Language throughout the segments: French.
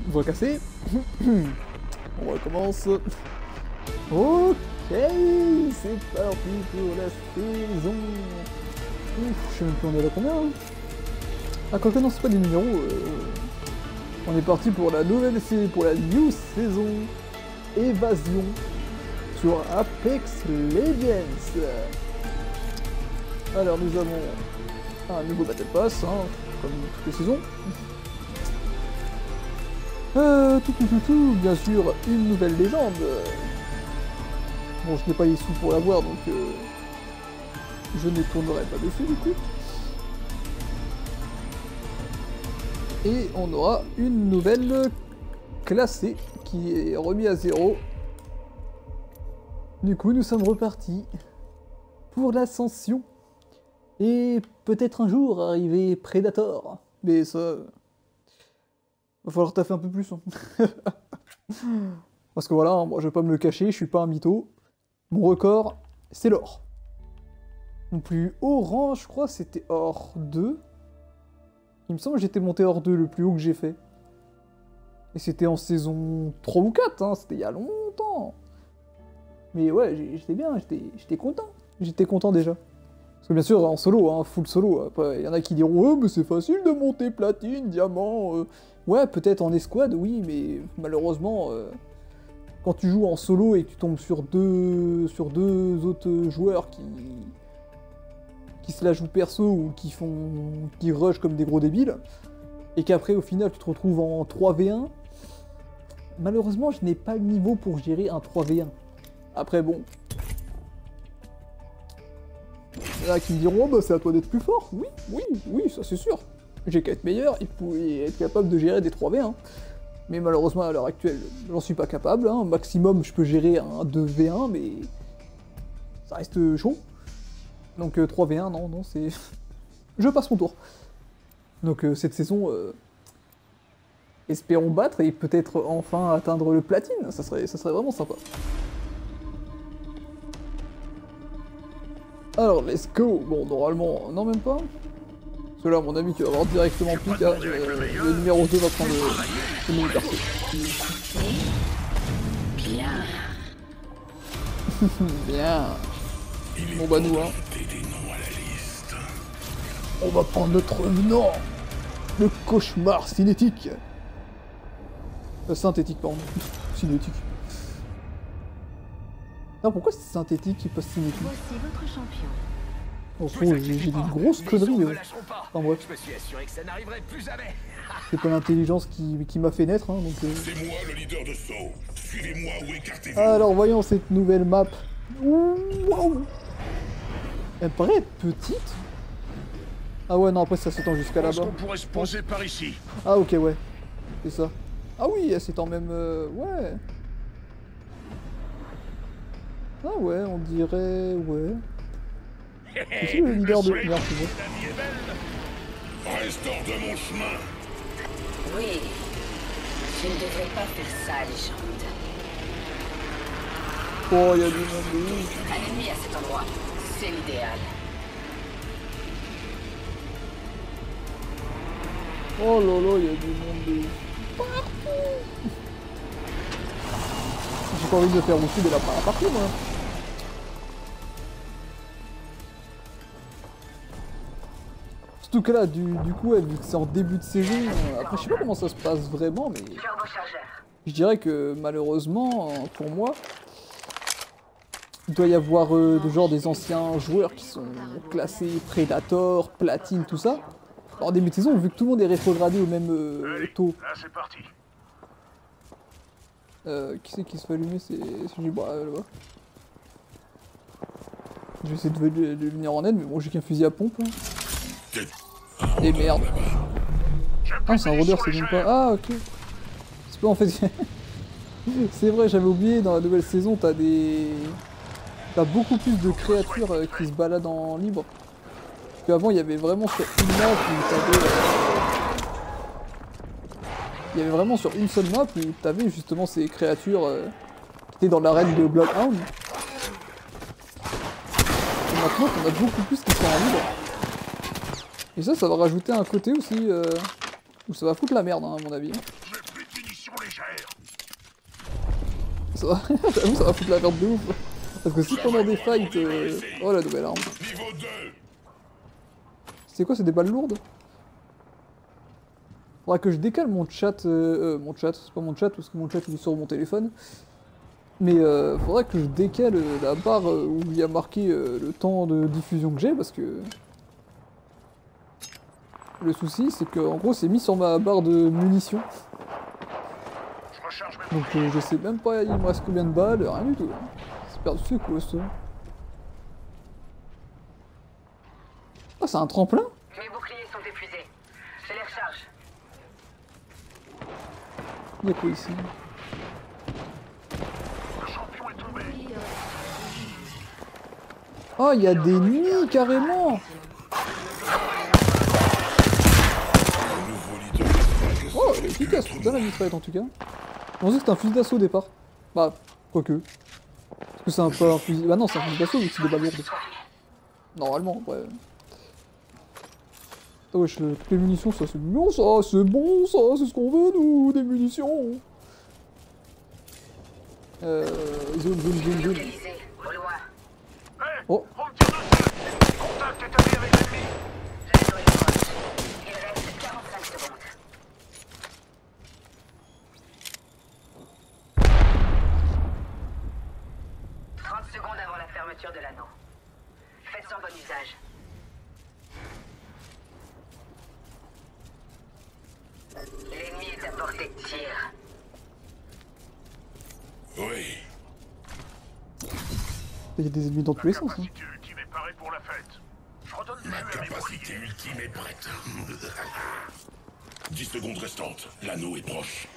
voix cassée. On recommence. Ok, c'est parti pour la saison. Ouf, je sais même plus on est à combien. Hein. Ah, quoique non, c'est pas des numéros. On est parti pour la nouvelle série, pour la new saison Évasion sur Apex Legends. Alors nous avons un nouveau Battle Pass, hein, comme toutes les saisons. Bien sûr, une nouvelle légende. Bon, je n'ai pas les sous pour l'avoir, donc je ne tournerai pas dessus du coup. Et on aura une nouvelle classée qui est remise à 0. Du coup, nous sommes repartis pour l'ascension. Et peut-être un jour arriver Predator. Mais ça... va falloir taffer un peu plus. Hein. Parce que voilà, moi je vais pas me le cacher, je suis pas un mytho. Mon record, c'est l'or. Mon plus haut rang, je crois, c'était or 2. Il me semble que j'étais monté hors 2, le plus haut que j'ai fait. Et c'était en saison 3 ou 4, hein, c'était il y a longtemps. Mais ouais, j'étais bien, j'étais content. J'étais content déjà. Parce que bien sûr, en solo, hein, full solo. Après, il y en a qui diront « Ouais, mais c'est facile de monter platine, diamant. Ouais, peut-être en escouade, oui, mais malheureusement, quand tu joues en solo et que tu tombes sur deux autres joueurs qui se la jouent perso ou qui rush comme des gros débiles, et qu'après au final tu te retrouves en 3v1, malheureusement je n'ai pas le niveau pour gérer un 3v1. Après bon, il y en a qui me diront oh, bah c'est à toi d'être plus fort. Oui, ça c'est sûr. J'ai qu'à être meilleur et être capable de gérer des 3v1. Mais malheureusement à l'heure actuelle, j'en suis pas capable. Hein. Maximum je peux gérer un 2v1, mais ça reste chaud. Donc 3v1, non, c'est... je passe mon tour. Donc cette saison, espérons battre et peut-être enfin atteindre le platine, ça serait vraiment sympa. Alors, let's go. Bon, normalement, non même pas. Parce que là, mon ami, tu vas avoir directement pique, hein, le numéro 2 va prendre le mini perso. Bien. Bien. Bon bah nous, hein. On va prendre notre nom. Le cauchemar cinétique. Synthétique, pardon. Cinétique. Non, pourquoi c'est synthétique et pas cinétique? Voici votre champion. Oh, j'ai dit une grosse connerie. Enfin bref. Je me suis assuré que ça n'arriverait plus jamais. C'est pas l'intelligence qui m'a fait naître, hein, donc... C'est moi le leader de Saw. Suivez-moi ou écartez-vous. Alors, voyons cette nouvelle map. Wow. Elle paraît être petite. Ah ouais, non, après ça s'étend jusqu'à là-bas. On pourrait se poser par ici. Ah ok, ouais. C'est ça. Ah oui, elle s'étend même... ouais. Ah ouais, on dirait... ouais. C'est le leader de... Merde, c'est bon. Reste hors de mon chemin. Oui. Je ne devrais pas faire ça, légende. Oh, il y a du monde de ouf. Un ennemi à cet endroit. C'est l'idéal. Oh là là, il y a du monde de partout. J'ai pas envie de faire aussi de la partout, moi. Surtout que là, du coup, vu que c'est en début de saison, après je sais pas comment ça se passe vraiment, mais je dirais que malheureusement, pour moi, il doit y avoir genre des anciens joueurs qui sont classés Predator, Platine, tout ça. Alors, en début de saison, vu que tout le monde est rétrogradé au même taux. Là, c'est parti. Qui c'est qui se fait allumer? C'est Gibra là-bas. Je vais essayer de venir en aide, mais bon, j'ai qu'un fusil à pompe. Hein. Et merde. Ah, c'est un rôdeur, c'est même pas. Ah, ok. C'est pas en fait. C'est vrai, j'avais oublié, dans la nouvelle saison, t'as beaucoup plus de créatures qui se baladent en libre. Parce qu'avant, il y avait vraiment sur une map où t'avais. Il y avait vraiment sur une seule map où t'avais justement ces créatures qui étaient dans l'arène de Bloodhound. Et maintenant, t'en as beaucoup plus qui sont en libre. Et ça va rajouter un côté aussi où ça va foutre la merde, hein, à mon avis. Ça va, j'avoue, ça va foutre la merde de ouf. Parce que si pendant des fights... Oh la nouvelle arme. Niveau 2. C'est quoi, c'est des balles lourdes? Faudra que je décale mon chat... mon chat, c'est pas mon chat, parce que mon chat il est sur mon téléphone. Mais faudra que je décale la barre où il y a marqué le temps de diffusion que j'ai, parce que... Le souci, c'est que en gros, c'est mis sur ma barre de munitions. Donc je sais même pas, il me reste combien de balles, rien du tout. C'est perdu, c'est quoi ça? Ah, c'est un tremplin? Mes boucliers sont épuisés. Je les recharge. Il y a quoi ici? Oh, il y a des nids carrément! Oh, elle est efficace, bien la mitraillette en tout cas. Je pensais que c'était un fusil d'assaut au départ. Bah, quoique. Est-ce que c'est un peu un fusil... Bah non, c'est un fusil d'assaut vu que c'est des balles lourdes. Normalement, ouais. Ah wesh, toutes les munitions, ça c'est bon ça, c'est bon ça, c'est ce qu'on veut nous, des munitions. Zone. Localisé, au loin. Oh, Contact établi avec l'ennemi. La zone est proche. Il reste 45 secondes. « 30 secondes avant la fermeture de l'anneau. Faites-en bon usage. L'ennemi est à portée de tir. Oui. il y a des ennemis dans tous les sens. Hein. Capacité ultime est parée pour la fête. Je redonne du Ma jus à mes capacité boucliers. ultime est prête. 10 secondes restantes. L'anneau est proche.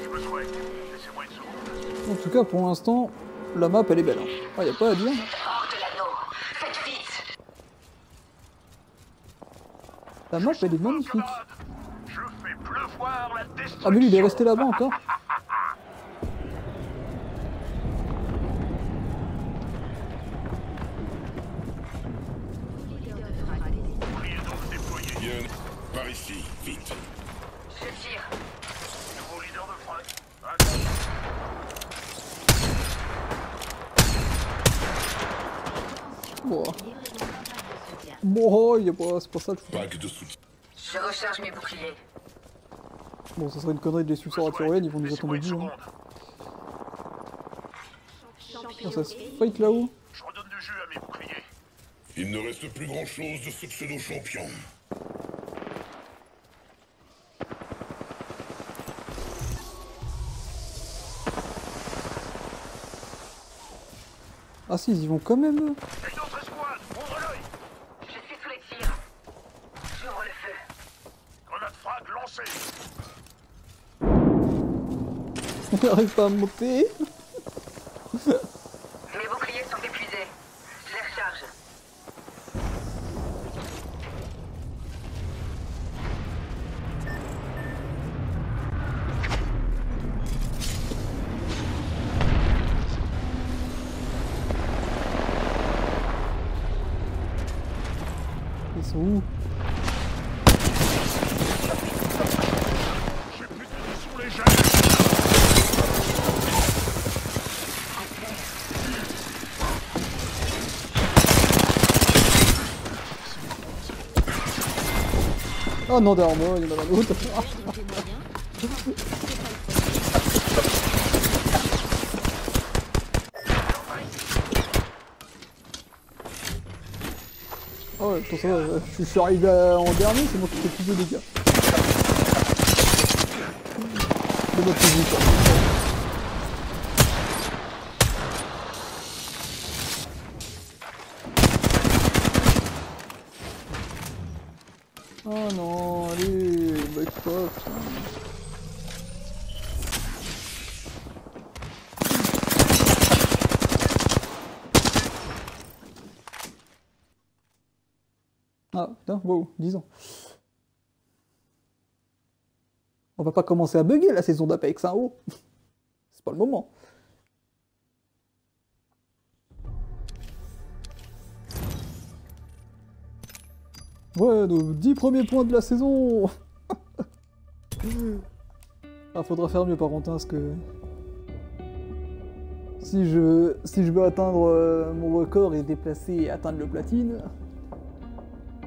Je me souhaite. Laissez-moi une seconde. En tout cas, pour l'instant, la map elle est belle. Hein. Ah, y a pas à dire. Hors de l'anneau. Faites vite. La map elle est magnifique. Je fais pleuvoir la destruction. Ah mais lui il est resté là-bas encore. Bouclier donc déployé. Bien. Par ici, vite. Je tire. Nouveau leader de front. Attention. Bon, y a pas, c'est pas ça le fou. Pack de soutien. Je recharge mes boucliers. Bon, ça serait une connerie de les suivre sur la tyrolienne, ils vont nous Laissez-moi attendre une au bout. Hein. seconde. Ah, ça se fight là-haut. Je redonne du jus à mes boucliers. Il ne reste plus grand-chose de ce pseudo-champion. Ah si, ils y vont quand même. Une autre escouade. Ouvre l'œil. Je suis sous les tirs. J'ouvre le feu. Grenade frag lancée. On n'arrive pas à monter. Mes boucliers sont épuisés. Je les recharge. Ils sont où? J'ai plus de munitions légères. Oh non, derrière moi, il y en a un autre. Oh, attends, ça va, je suis arrivé en dernier, c'est moi qui fais plus de dégâts. De notre musique. Oh non, allez, back off. Ah putain, wow, 10 ans. On va pas commencer à bugger la saison d'Apex, hein, oh. C'est pas le moment. Ouais, nos 10 premiers points de la saison. Ah, faudra faire mieux par contre, hein, parce que... Si je veux atteindre mon record et déplacer et atteindre le platine,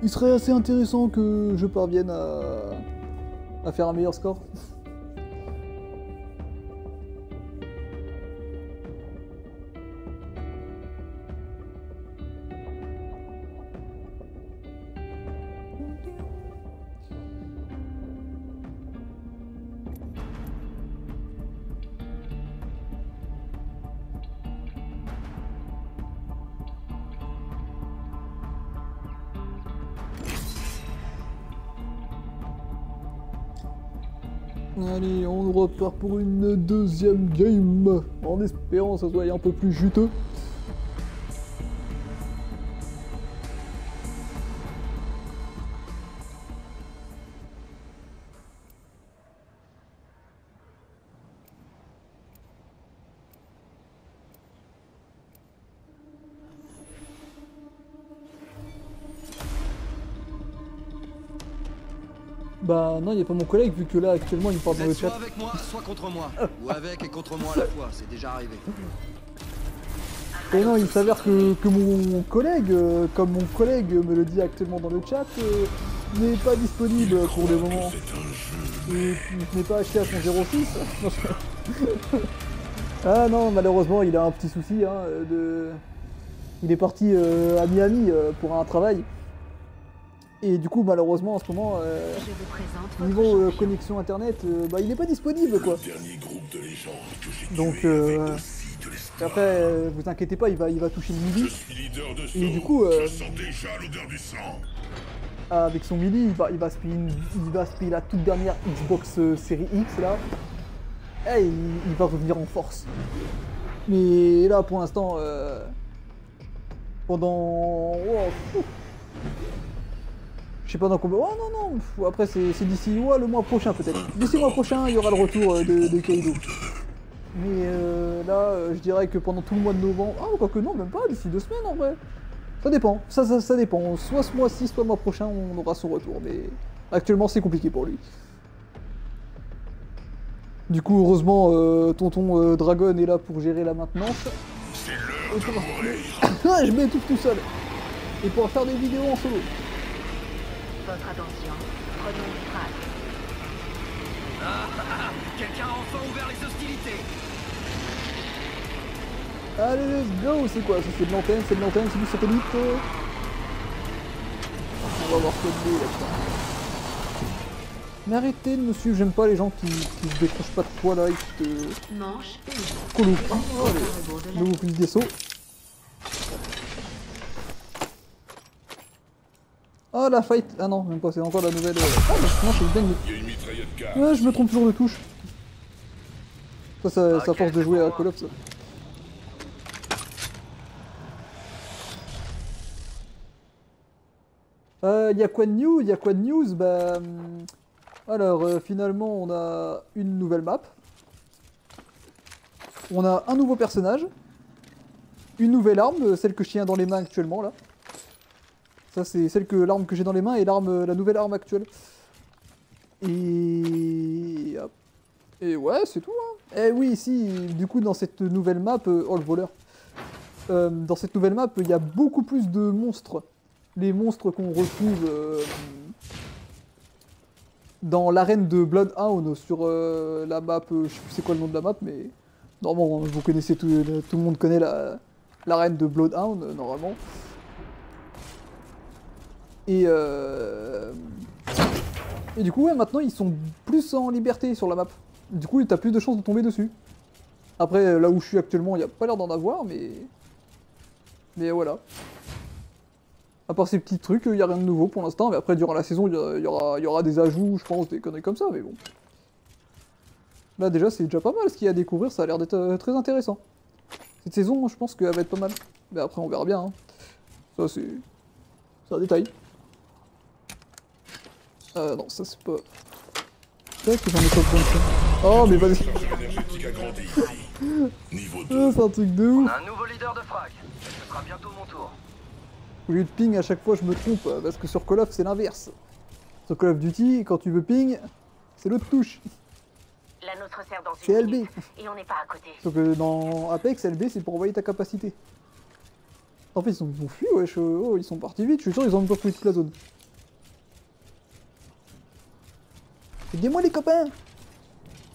il serait assez intéressant que je parvienne à faire un meilleur score. Allez, on repart pour une deuxième game, en espérant que ça soit un peu plus juteux. Bah non, il n'y a pas mon collègue vu que là actuellement il me parle dans le chat. Soit avec moi, soit contre moi. Ou avec et contre moi à la fois, c'est déjà arrivé. Et non, il s'avère que mon collègue, comme mon collègue me le dit actuellement dans le chat, n'est pas disponible pour le moment. Et il n'est pas acheté à son 06. Ah non, malheureusement il a un petit souci. Hein, il est parti à Miami pour un travail. Et du coup, malheureusement, en ce moment, niveau connexion internet, bah, il n'est pas disponible, quoi. Donc, après, vous inquiétez pas, il va toucher le midi. Et du coup, avec son midi, il va se payer la toute dernière Xbox Series X, là. Et il va revenir en force. Mais là, pour l'instant, pendant... Oh, je sais pas dans combien... Oh non, non, après c'est d'ici le mois prochain peut-être. D'ici le mois prochain, il y aura le retour de Kaido. Mais là, je dirais que pendant tout le mois de novembre... Ah, quoique non, même pas, d'ici 2 semaines en vrai. Ça dépend, ça dépend. Soit ce mois-ci, soit le mois prochain, on aura son retour. Mais actuellement, c'est compliqué pour lui. Du coup, heureusement, tonton Dragon est là pour gérer la maintenance. Je m'étouffe tout seul. Et pour faire des vidéos en solo. Votre attention, prenons une phrase. Quelqu'un a enfin ouvert les hostilités. Allez, let's go. C'est quoi ça? C'est de l'antenne, c'est du satellite. On va voir ce que là, putain. Mais arrêtez de me suivre, j'aime pas les gens qui se décrochent pas de toi là et qui te... Manche une. Colo. Allez, nouveau fusil d'assaut. Oh la fight. Ah non, même pas, c'est encore la nouvelle... Ah non, c'est dingue. Ouais, je me trompe toujours de touche. Ça force de jouer à Call of ça. Y'a quoi de news? Bah... Alors, finalement, on a une nouvelle map. On a un nouveau personnage. Une nouvelle arme, celle que je tiens dans les mains actuellement, là. Ça, c'est l'arme que j'ai dans les mains et la nouvelle arme actuelle. Et... Et ouais, c'est tout, hein. Et oui, ici, du coup, dans cette nouvelle map... Oh, le voleur. Dans cette nouvelle map, il y a beaucoup plus de monstres. Les monstres qu'on retrouve... dans l'arène de Bloodhound sur la map, je sais plus c'est quoi le nom de la map, mais normalement vous connaissez tout le monde connaît l'arène de Bloodhound normalement. Et du coup ouais, maintenant ils sont plus en liberté sur la map. Du coup t'as plus de chances de tomber dessus. Après là où je suis actuellement il n'y a pas l'air d'en avoir, mais voilà. À part ces petits trucs, il n'y a rien de nouveau pour l'instant, mais après, durant la saison, il y aura des ajouts, je pense, des conneries comme ça, mais bon. Là, déjà, c'est déjà pas mal ce qu'il y a à découvrir, ça a l'air d'être très intéressant. Cette saison, je pense qu'elle va être pas mal. Mais après, on verra bien. Hein. Ça, c'est un détail. Non, ça, c'est pas... C'est vrai que j'en ai pas besoin de ça. Oh, mais vas-y. C'est un truc de ouf. Un nouveau leader de frag. Ce sera bientôt mon tour. Au lieu de ping, à chaque fois je me trompe, parce que sur Call of c'est l'inverse. Sur Call of Duty, quand tu veux ping, C'est l'autre touche. La nôtre sert dans C'est une LB. minute, et on n'est pas à côté. Sauf que dans Apex, LB, c'est pour envoyer ta capacité. En fait, ils ont fui, wesh. Oh, ils sont partis vite. Je suis sûr, ils ont même pas fouillé toute la zone. Aidez-moi, les copains.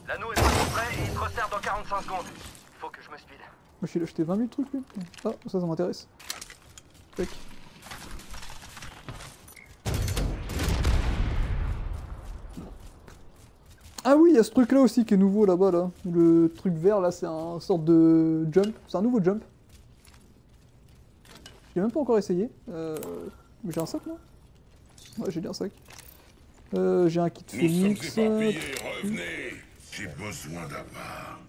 L'anneau est pas prêt et il te resserre dans 45 secondes. Faut que je me speed. Moi, j'ai acheté 20 000 trucs, lui. Ah, ça m'intéresse. Tac. Ah oui, il y a ce truc là aussi qui est nouveau là-bas là. Le truc vert là, c'est un sorte de jump. C'est un nouveau jump. J'ai même pas encore essayé. Mais j'ai un sac moi. Ouais, j'ai un sac. J'ai un kit Nous Phoenix. sommes éparpillés, revenez. J'ai besoin d'appart.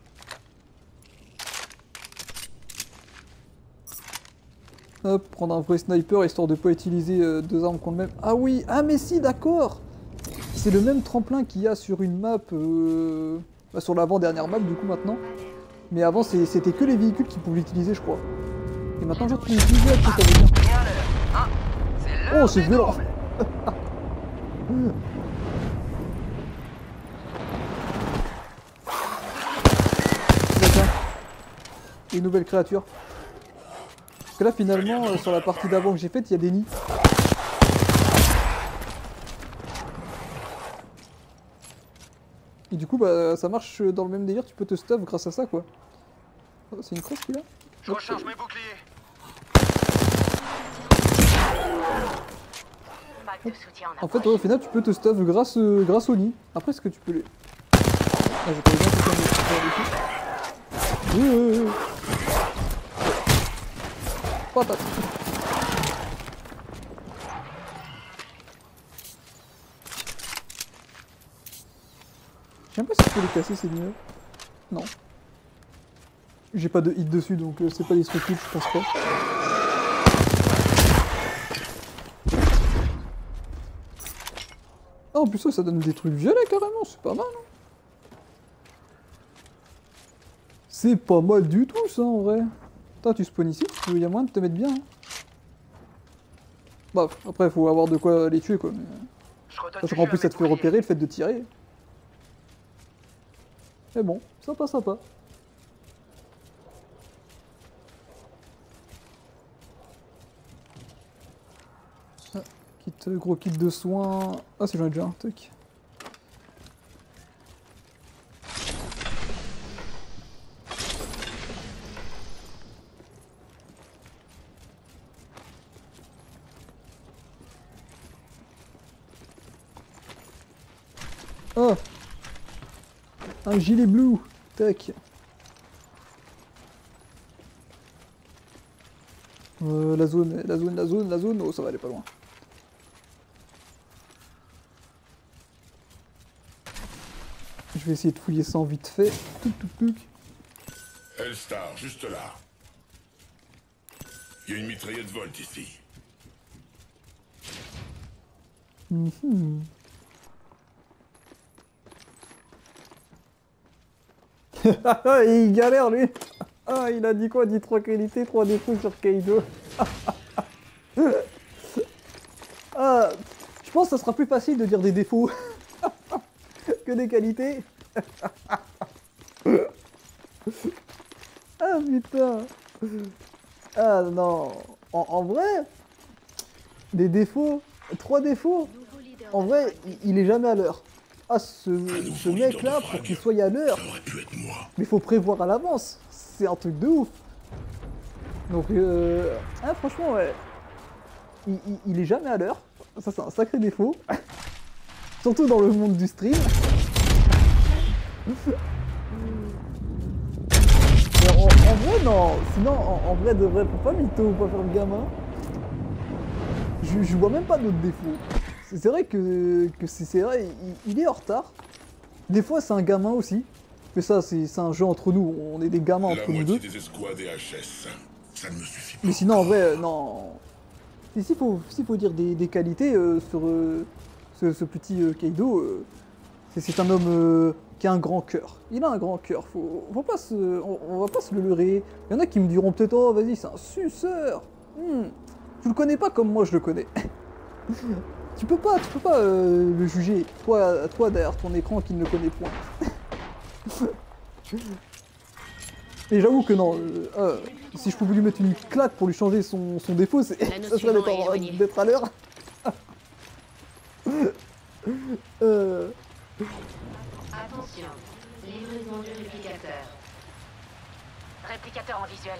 Hop, prendre un vrai sniper histoire de pas utiliser deux armes contre le même. Ah oui, ah mais si, d'accord. C'est le même tremplin qu'il y a sur une map, bah, sur l'avant-dernière map du coup maintenant. Mais avant c'était que les véhicules qui pouvaient l'utiliser je crois. Et maintenant genre tu peux l'utiliser après ça veut dire. Bien à l'heure, hein. C'est l'heure Oh c'est des violent. doubles. Tiens, une nouvelle créature. Parce que là finalement sur la partie d'avant que j'ai faite il y a des nids. Et du coup bah ça marche dans le même délire, tu peux te stuff grâce à ça quoi. Oh, c'est une crosse qu'il a. Je recharge mes boucliers. Pack de soutien en En fait approche. au final tu peux te stuff grâce au nid. Après est-ce que tu peux les... Ah j'ai pas besoin de faire des patate. Je sais même pas si je peux les casser ces lignes. Non. J'ai pas de hit dessus donc c'est pas destructible je pense pas. Ah en plus ça donne des trucs violets carrément, c'est pas mal hein. C'est pas mal du tout ça en vrai. Putain tu spawns ici, il y a moyen de te mettre bien hein. Bah après faut avoir de quoi les tuer quoi mais... Je redonne Sachant du qu'en jus plus à ça mes te fait boucliers. repérer le fait de tirer. Mais bon, sympa sympa. Ah, gros kit de soins. Ah c'est j'en ai déjà un, tac. Oh, un gilet bleu, tac. La zone, oh ça va aller pas loin. Je vais essayer de fouiller ça en vite fait. Touc. Hellstar, juste là. Il y a une mitraillette Volt ici. Il galère lui. Ah il a dit quoi? Il dit 3 qualités, 3 défauts sur Kaido. Ah, je pense que ça sera plus facile de dire des défauts que des qualités. Ah putain. Ah non. En vrai, des défauts, 3 défauts. En vrai, il est jamais à l'heure. Ah ce mec là, pour qu'il soit à l'heure, Ça aurait pu être moi. mais faut prévoir à l'avance. C'est un truc de ouf. Donc ah, franchement ouais. Il est jamais à l'heure. Ça c'est un sacré défaut. Surtout dans le monde du stream. Mais en vrai non. Sinon en vrai de vrai, faut pas mytho, pas faire le gamin. Je vois même pas d'autres défauts. C'est vrai que c'est vrai, il est en retard. Des fois c'est un gamin aussi. Mais ça c'est un jeu entre nous, on est des gamins La entre nous deux. moitié des escouades et HS. Ça ne me suffit pas. Mais sinon en vrai non. S'il faut dire des qualités sur ce petit Kaido, c'est un homme qui a un grand cœur. Il a un grand cœur, on va pas se le leurrer. Il y en a qui me diront peut-être oh vas-y c'est un suceur. Tu le connais pas comme moi je le connais. Tu peux pas le juger, toi derrière ton écran qui ne le connaît point. Et j'avoue que non, si je pouvais lui mettre une claque pour lui changer son défaut, ça serait d'être à l'heure. Attention, livraison du réplicateur. Réplicateur en visuel.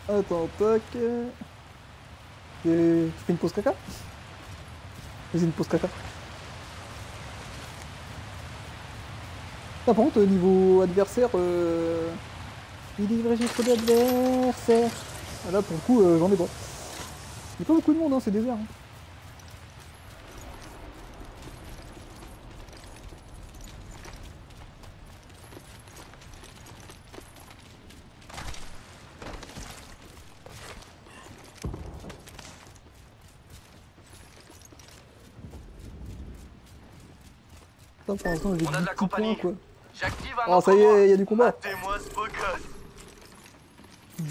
Attends, tac. Tu fais une pause caca? Vas-y, une pause caca. Ah, par contre, au niveau adversaire, il est vrai, j'ai trop d'adversaires. Ah, là, pour le coup, j'en ai pas. Il n'y a pas beaucoup de monde, hein, c'est désert. Hein. Pour l'instant, j'ai On a de la 10 compagnie. points, quoi. J'active un Oh, ça y est, il y a du combat. Matez-moi ce beau gosse.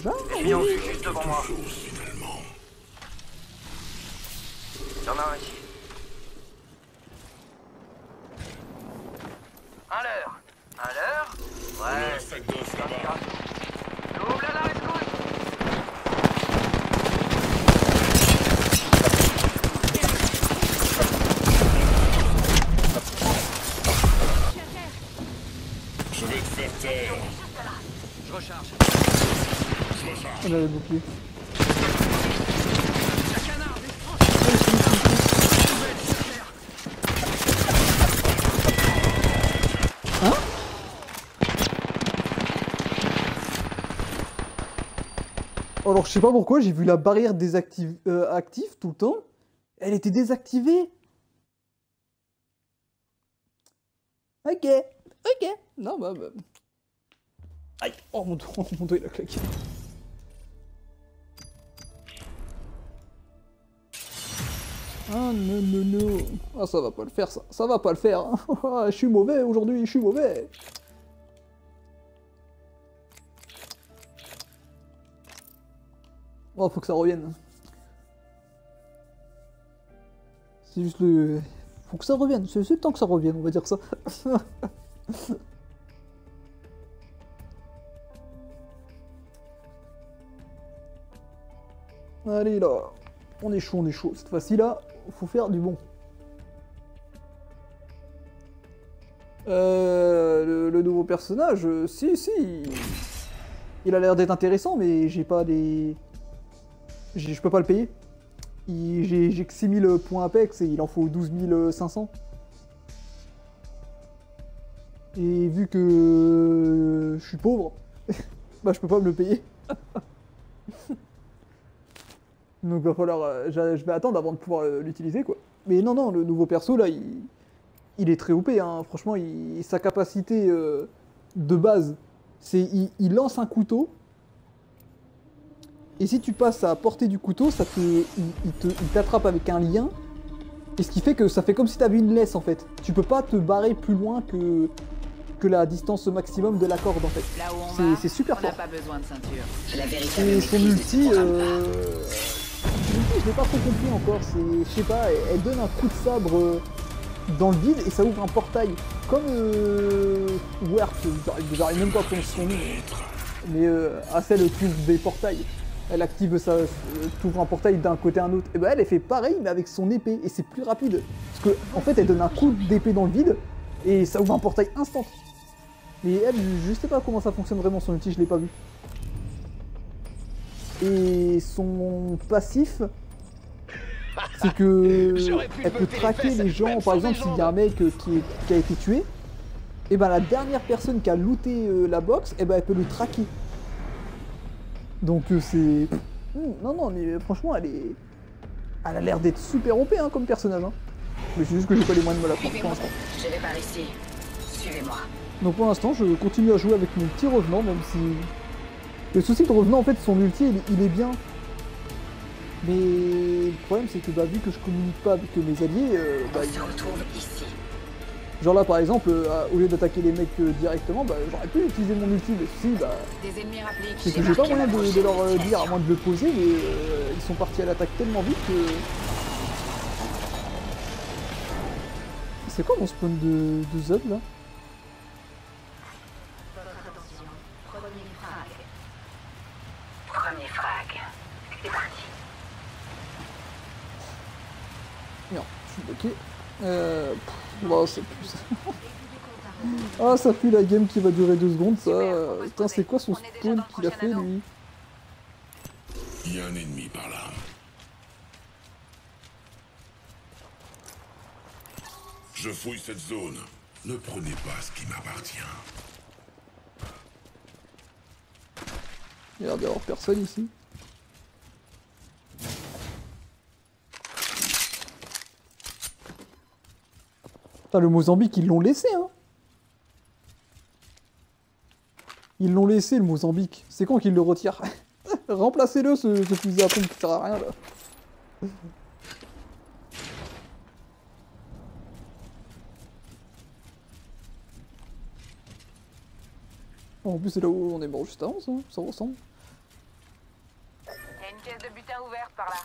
Genre, Ennemi en vue juste devant moi. Il y en a un ici. Un leurre. Un leurre. Ouais. Sac d'os là-bas. Double à la rescousse. Je vais te faire taire. Je recharge. on a le bouclier. Hein? Alors je sais pas pourquoi, j'ai vu la barrière active tout le temps. Elle était désactivée. Ok. Non bah... Aïe. Oh mon dos il a claqué. Ah non. Ah ça va pas le faire ça. Ça va pas le faire. Hein. Je suis mauvais aujourd'hui, je suis mauvais. Oh faut que ça revienne. C'est juste le... Faut que ça revienne. C'est le temps que ça revienne, on va dire ça. Allez là. On est chaud. Cette fois-ci là, faut faire du bon. Le nouveau personnage, si. Il a l'air d'être intéressant, mais j'ai pas des... Je peux pas le payer. J'ai que 6000 points Apex et il en faut 12 500. Et vu que je suis pauvre, bah je peux pas me le payer. Donc va falloir... je vais attendre avant de pouvoir l'utiliser quoi. Mais non, le nouveau perso là, il est très OP. Hein. Franchement, sa capacité de base, c'est il lance un couteau. Et si tu passes à portée du couteau, il t'attrape avec un lien. Et ce qui fait que ça fait comme si tu avais une laisse en fait. Tu peux pas te barrer plus loin que la distance maximum de la corde en fait. C'est super fort. On n'a pas besoin de ceinture. Et son ulti, je l'ai pas trop compris encore. Je sais pas, elle donne un coup de sabre dans le vide et ça ouvre un portail. Comme Wert, j'arrive même pas à prononcer son nom. Mais Acel trouve des portails. Elle active ça, t'ouvre un portail d'un côté à un autre. Et ben elle fait pareil mais avec son épée et c'est plus rapide. Parce que en fait elle donne un coup d'épée dans le vide et ça ouvre un portail instant. Mais elle, je sais pas comment ça fonctionne vraiment son ulti, je l'ai pas vu. Et son passif, c'est que elle peut traquer les gens. Par exemple s'il y a un mec qui a été tué, et ben la dernière personne qui a looté la box, et ben elle peut le traquer. Donc c'est... Non, mais franchement, elle a l'air d'être super OP hein, comme personnage. Hein. Mais c'est juste que j'ai pas les moyens de me la prendre pour l'instant. Je vais par ici. Suivez-moi. Donc pour l'instant, je continue à jouer avec mon petit revenant, même si... Le souci de revenant, en fait, son ulti, il est bien. Mais le problème, c'est que vu que je communique pas avec mes alliés, On se retrouve ici. genre là, par exemple, au lieu d'attaquer les mecs directement, j'aurais pu utiliser mon ulti, mais si, Des ennemis rappliques. c'est que j'ai pas moyen de leur dire, à moins de le poser, mais ils sont partis à l'attaque tellement vite que C'est quoi mon spawn de Z là? Premier frag. C'est parti. Merde, je suis bloqué. Bon, ça pue ça. Ah, ça pue la game qui va durer 2 secondes, ça. Putain, c'est quoi son spawn qu'il a fait lui? Il y a un ennemi par là. Je fouille cette zone. Ne prenez pas ce qui m'appartient. Il y a l'air d'y avoir personne ici. Putain, le Mozambique, ils l'ont laissé, hein. Ils l'ont laissé, le Mozambique. C'est con qu'ils le retirent. Remplacez-le, ce fusil à pompe qui sert à rien, là. En plus, c'est là où on est mort juste avant, ça ressemble. Il y a une caisse de butin ouverte par là.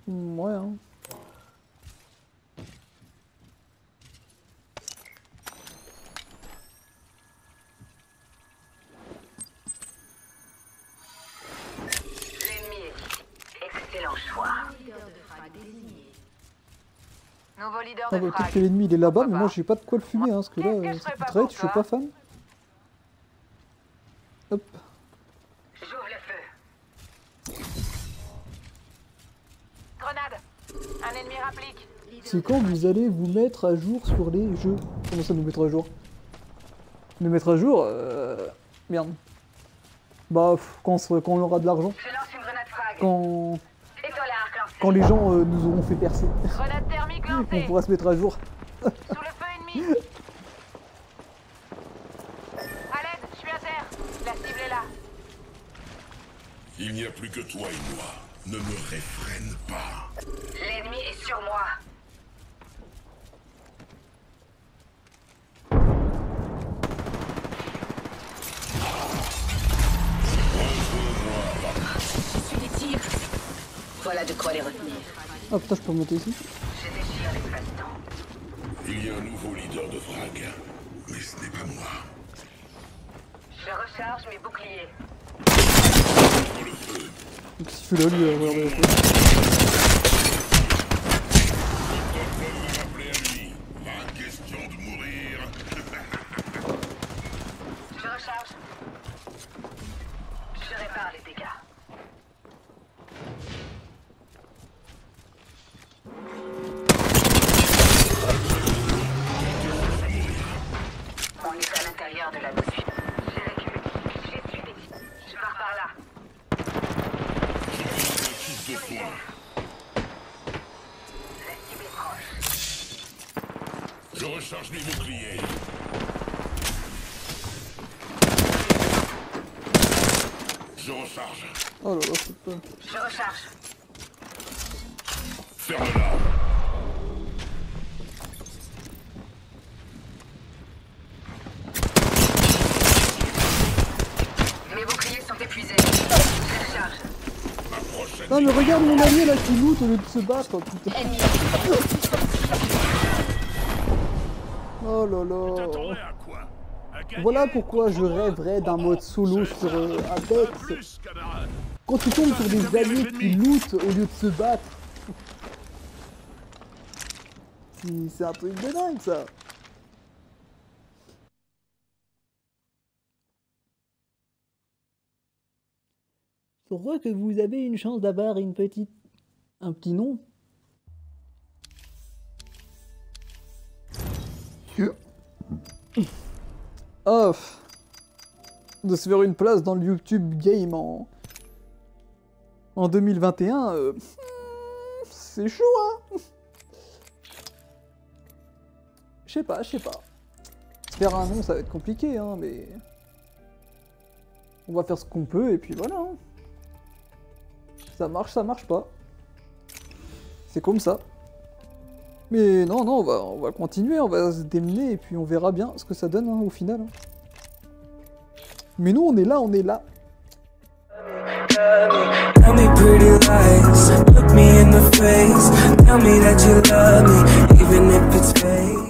Ouais, hein. L'ennemi est ici. Excellent choix. Nouveau leader Ah de bah, peut-être frag. que l'ennemi il est là-bas, mais Pourquoi moi pas. j'ai pas de quoi le fumer, hein, parce que là, Qu'est-ce que je ça ferais coûte pas très, pour je suis toi pas fan. Hop. J'ouvre le feu. Grenade. Un ennemi rapplique. C'est quand vous allez vous mettre à jour sur les jeux? Comment ça nous mettre à jour? Nous mettre à jour Merde. Bah, quand on aura de l'argent. Je lance une grenade frag. Quand... Et toi là, arc lancé. quand les gens nous auront fait percer. Grenade thermique On lancée. pourra se mettre à jour. Sous le feu ennemi. À l'aide, je suis à terre. La cible est là. Il n'y a plus que toi et moi. Ne me réfrène pas. L'ennemi est sur moi. Je suis des tirs. Voilà de quoi les retenir. Ah putain, je peux monter ici? Je déchire l'espace-temps. Il y a un nouveau leader de frag. Mais ce n'est pas moi. Je recharge mes boucliers. Ouvre le feu. Qu'est-ce qu'il fait là, lui? Regardez la tête. Vous me rappeler à lui. Pas question de mourir. Je recharge. Je répare les dégâts. On est à l'intérieur de la bouche. J'ai reculé. J'essuie des tirs. Je pars par là. Équipe de soins. La cible est proche. Je recharge mes boucliers. Je recharge. Oh là là, c'est pas... Je recharge. Ferme-la. Mes boucliers sont épuisés. Je recharge. Ma prochaine Non mais regarde mon allié là qui loot au lieu de se battre, putain. Oh là là. à quoi? À gagner, Voilà pourquoi je contre moi? rêverais d'un mode solo C'est sur ça. Apex. Plus, camarade. Quand tu tombes sur des alliés qui lootent au lieu de se battre. C'est un truc de dingue ça. Je crois que vous avez une chance d'avoir un petit nom. Off. De se faire une place dans le YouTube Game en 2021, c'est chaud, hein. Je sais pas. Faire un nom, ça va être compliqué, hein, mais... On va faire ce qu'on peut, et puis voilà, hein. Ça marche pas. C'est comme ça. Mais non, non, on va continuer, on va se démener et puis on verra bien ce que ça donne hein, au final. Hein. Mais nous, on est là, on est là. Tell me pretty lies, look me in the face, tell me that you love me, even if it's fake.